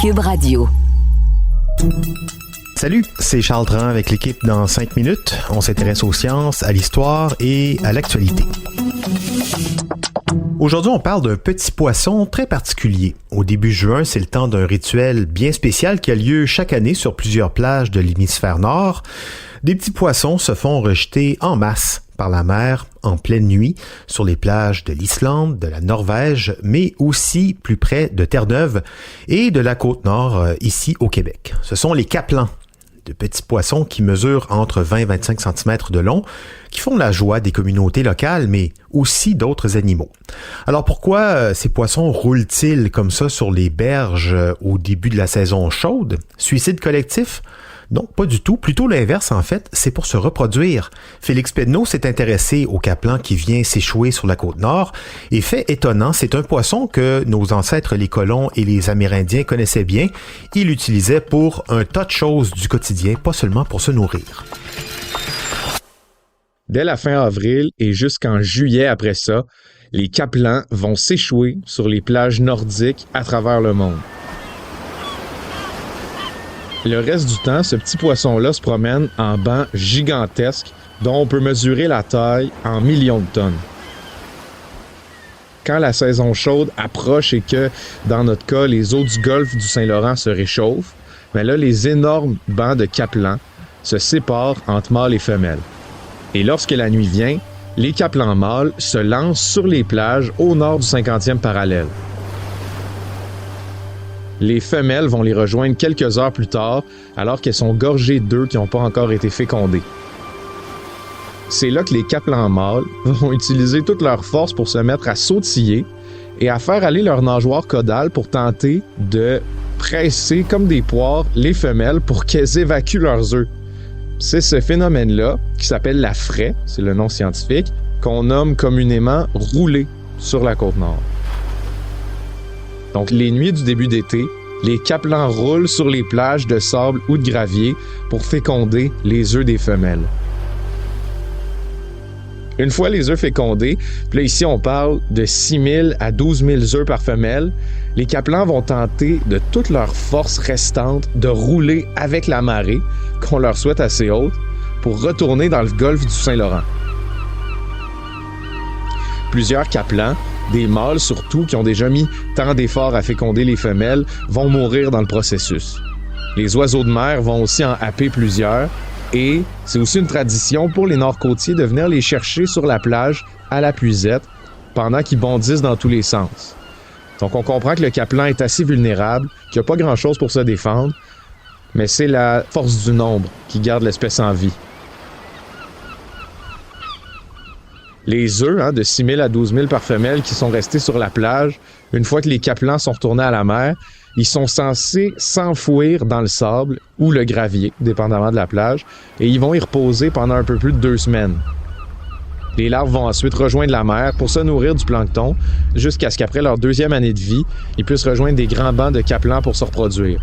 Cube Radio. Salut, c'est Charles Dran avec l'équipe dans 5 minutes. On s'intéresse aux sciences, à l'histoire et à l'actualité. Aujourd'hui, on parle d'un petit poisson très particulier. Au début juin, c'est le temps d'un rituel bien spécial qui a lieu chaque année sur plusieurs plages de l'hémisphère nord. Des petits poissons se font rejeter en masse par la mer en pleine nuit sur les plages de l'Islande, de la Norvège, mais aussi plus près de Terre-Neuve et de la Côte-Nord ici au Québec. Ce sont les capelans, de petits poissons qui mesurent entre 20 et 25 cm de long, qui font la joie des communautés locales, mais aussi d'autres animaux. Alors pourquoi ces poissons roulent-ils comme ça sur les berges au début de la saison chaude? Suicide collectif? Non, pas du tout. Plutôt l'inverse, en fait, c'est pour se reproduire. Félix Pedneau s'est intéressé au capelan qui vient s'échouer sur la Côte-Nord. Et fait étonnant, c'est un poisson que nos ancêtres, les colons et les Amérindiens connaissaient bien. Ils l'utilisaient pour un tas de choses du quotidien, pas seulement pour se nourrir. Dès la fin avril et jusqu'en juillet après ça, les capelans vont s'échouer sur les plages nordiques à travers le monde. Le reste du temps, ce petit poisson-là se promène en bancs gigantesques dont on peut mesurer la taille en millions de tonnes. Quand la saison chaude approche et que, dans notre cas, les eaux du golfe du Saint-Laurent se réchauffent, bien là, les énormes bancs de capelans se séparent entre mâles et femelles. Et lorsque la nuit vient, les capelans mâles se lancent sur les plages au nord du 50e parallèle. Les femelles vont les rejoindre quelques heures plus tard, alors qu'elles sont gorgées d'œufs qui n'ont pas encore été fécondés. C'est là que les capelans mâles vont utiliser toute leur force pour se mettre à sautiller et à faire aller leur nageoire caudale pour tenter de presser comme des poires les femelles pour qu'elles évacuent leurs œufs. C'est ce phénomène-là, qui s'appelle la fraie, c'est le nom scientifique, qu'on nomme communément rouler sur la Côte-Nord. Donc, les nuits du début d'été, les capelans roulent sur les plages de sable ou de gravier pour féconder les œufs des femelles. Une fois les œufs fécondés, puis là ici on parle de 6 000 à 12 000 œufs par femelle, les capelans vont tenter de toute leur force restante de rouler avec la marée, qu'on leur souhaite assez haute, pour retourner dans le golfe du Saint-Laurent. Plusieurs capelans, des mâles surtout, qui ont déjà mis tant d'efforts à féconder les femelles, vont mourir dans le processus. Les oiseaux de mer vont aussi en happer plusieurs, et c'est aussi une tradition pour les nord-côtiers de venir les chercher sur la plage à la puisette pendant qu'ils bondissent dans tous les sens. Donc on comprend que le capelan est assez vulnérable, qu'il n'y a pas grand-chose pour se défendre, mais c'est la force du nombre qui garde l'espèce en vie. Les œufs de 6 000 à 12 000 par femelle qui sont restés sur la plage, une fois que les capelans sont retournés à la mer, ils sont censés s'enfouir dans le sable ou le gravier, dépendamment de la plage, et ils vont y reposer pendant un peu plus de 2 semaines. Les larves vont ensuite rejoindre la mer pour se nourrir du plancton, jusqu'à ce qu'après leur 2e année de vie, ils puissent rejoindre des grands bancs de capelans pour se reproduire.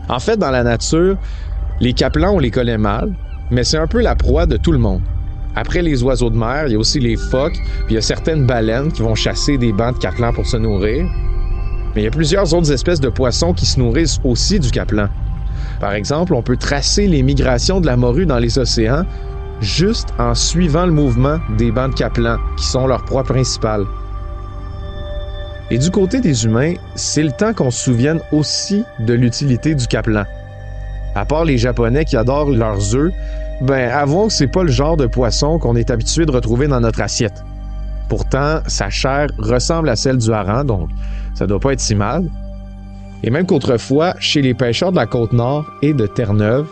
En fait, dans la nature, les capelans, on les connaît mal, mais c'est un peu la proie de tout le monde. Après les oiseaux de mer, il y a aussi les phoques, puis il y a certaines baleines qui vont chasser des bancs de capelans pour se nourrir. Mais il y a plusieurs autres espèces de poissons qui se nourrissent aussi du capelan. Par exemple, on peut tracer les migrations de la morue dans les océans juste en suivant le mouvement des bancs de capelans, qui sont leur proie principale. Et du côté des humains, c'est le temps qu'on se souvienne aussi de l'utilité du capelan. À part les Japonais qui adorent leurs œufs, avouons que c'est pas le genre de poisson qu'on est habitué de retrouver dans notre assiette. Pourtant, sa chair ressemble à celle du hareng, donc ça doit pas être si mal. Et même qu'autrefois, chez les pêcheurs de la Côte-Nord et de Terre-Neuve,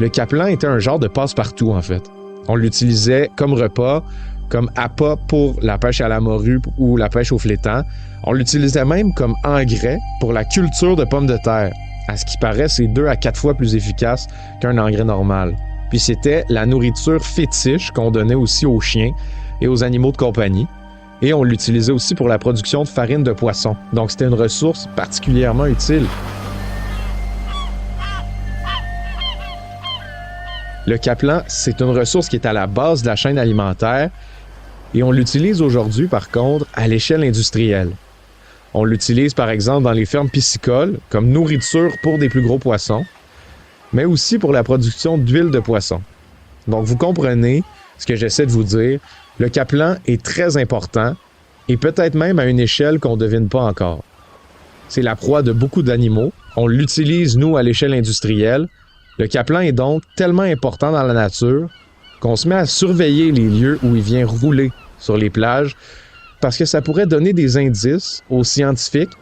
le capelan était un genre de passe-partout en fait. On l'utilisait comme repas, comme appât pour la pêche à la morue ou la pêche au flétan. On l'utilisait même comme engrais pour la culture de pommes de terre. À ce qui paraît, c'est 2 à 4 fois plus efficace qu'un engrais normal. Puis c'était la nourriture fétiche qu'on donnait aussi aux chiens et aux animaux de compagnie. Et on l'utilisait aussi pour la production de farine de poisson. Donc c'était une ressource particulièrement utile. Le capelan, c'est une ressource qui est à la base de la chaîne alimentaire et on l'utilise aujourd'hui, par contre, à l'échelle industrielle. On l'utilise par exemple dans les fermes piscicoles comme nourriture pour des plus gros poissons, mais aussi pour la production d'huile de poisson. Donc vous comprenez ce que j'essaie de vous dire. Le capelin est très important et peut-être même à une échelle qu'on ne devine pas encore. C'est la proie de beaucoup d'animaux. On l'utilise, nous, à l'échelle industrielle. Le capelin est donc tellement important dans la nature qu'on se met à surveiller les lieux où il vient rouler sur les plages parce que ça pourrait donner des indices aux scientifiques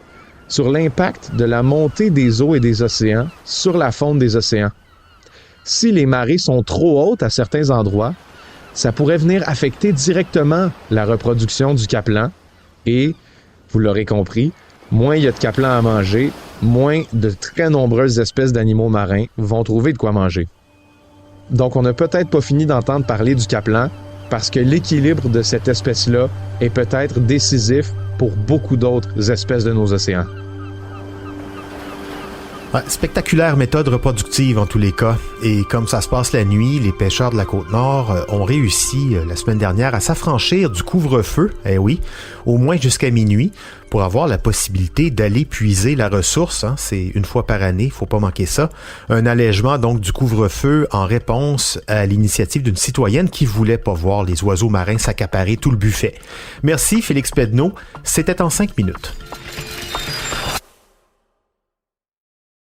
sur l'impact de la montée des eaux et des océans sur la faune des océans. Si les marées sont trop hautes à certains endroits, ça pourrait venir affecter directement la reproduction du capelin et, vous l'aurez compris, moins il y a de capelin à manger, moins de très nombreuses espèces d'animaux marins vont trouver de quoi manger. Donc on n'a peut-être pas fini d'entendre parler du capelin parce que l'équilibre de cette espèce-là est peut-être décisif pour beaucoup d'autres espèces de nos océans. Ouais, spectaculaire méthode reproductive en tous les cas. Et comme ça se passe la nuit, les pêcheurs de la Côte-Nord ont réussi la semaine dernière à s'affranchir du couvre-feu, au moins jusqu'à minuit, pour avoir la possibilité d'aller puiser la ressource. C'est une fois par année, faut pas manquer ça. Un allègement donc du couvre-feu en réponse à l'initiative d'une citoyenne qui voulait pas voir les oiseaux marins s'accaparer tout le buffet. Merci Félix Pedneau, c'était en 5 minutes.